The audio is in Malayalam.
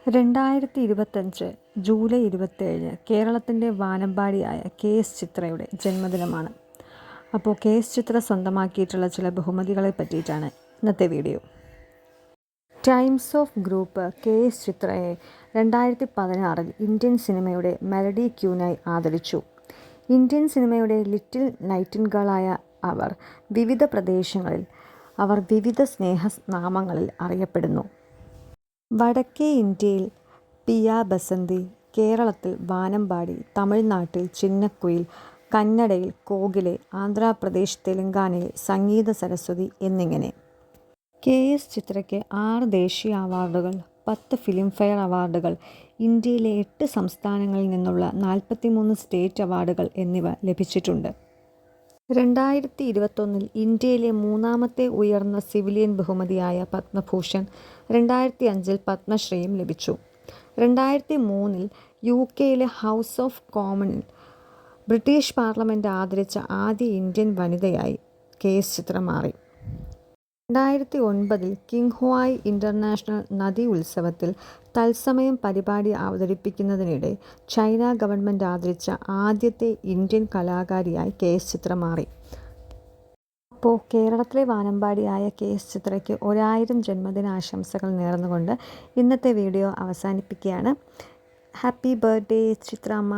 2025 ജൂലൈ 27 കേരളത്തിൻ്റെ വാനമ്പാടിയായ കെ.എസ്. ചിത്രയുടെ ജന്മദിനമാണ്. അപ്പോൾ കെ.എസ്. ചിത്ര സ്വന്തമാക്കിയിട്ടുള്ള ചില ബഹുമതികളെ പറ്റിയിട്ടാണ് ഇന്നത്തെ video. Times of group K S. ചിത്രയെ 2016 ഇന്ത്യൻ സിനിമയുടെ മെലഡി ക്യൂനായി ആദരിച്ചു. ഇന്ത്യൻ സിനിമയുടെ ലിറ്റിൽ നൈറ്റിൻഗേളായ വിവിധ പ്രദേശങ്ങളിൽ വിവിധ സ്നേഹനാമങ്ങളിൽ അറിയപ്പെടുന്നു. വടക്കേ ഇന്ത്യയിൽ പിയ ബസന്തി, കേരളത്തിൽ വാനമ്പാടി, തമിഴ്നാട്ടിൽ ചിന്നക്കുയിൽ, കന്നഡയിൽ കോകിലെ, ആന്ധ്രാപ്രദേശ് തെലങ്കാനയിൽ സംഗീത സരസ്വതി എന്നിങ്ങനെ. കെ.എസ്. ചിത്രയ്ക്ക് 6 ദേശീയ അവാർഡുകൾ, 10 ഫിലിംഫെയർ അവാർഡുകൾ, ഇന്ത്യയിലെ 8 സംസ്ഥാനങ്ങളിൽ നിന്നുള്ള 43 സ്റ്റേറ്റ് അവാർഡുകൾ എന്നിവ ലഭിച്ചിട്ടുണ്ട്. 2021 ഇന്ത്യയിലെ 3ാമത്തെ ഉയർന്ന സിവിലിയൻ ബഹുമതിയായ പത്മഭൂഷൺ, 2005 പത്മശ്രീയും ലഭിച്ചു. 2003 യുകെയിലെ ഹൗസ് ഓഫ് കോമണിൽ ബ്രിട്ടീഷ് പാർലമെൻറ്റ് ആദരിച്ച ആദ്യ ഇന്ത്യൻ വനിതയായി കെ.എസ്. ചിത്ര മാറി. 2009 കിങ്ഹ്വായ് ഇൻ്റർനാഷണൽ നദി ഉത്സവത്തിൽ തത്സമയം പരിപാടി അവതരിപ്പിക്കുന്നതിനിടെ ചൈന ഗവൺമെൻറ് ആദരിച്ച ആദ്യത്തെ ഇന്ത്യൻ കലാകാരിയായി കെ.എസ്. ചിത്ര മാറി. അപ്പോൾ കേരളത്തിലെ വാനമ്പാടിയായ കെ.എസ്. ചിത്രയ്ക്ക് 1000 ജന്മദിനാശംസകൾ നേർന്നുകൊണ്ട് ഇന്നത്തെ വീഡിയോ അവസാനിപ്പിക്കുകയാണ്. ഹാപ്പി ബർത്ത്ഡേ ചിത്രാമ്മ.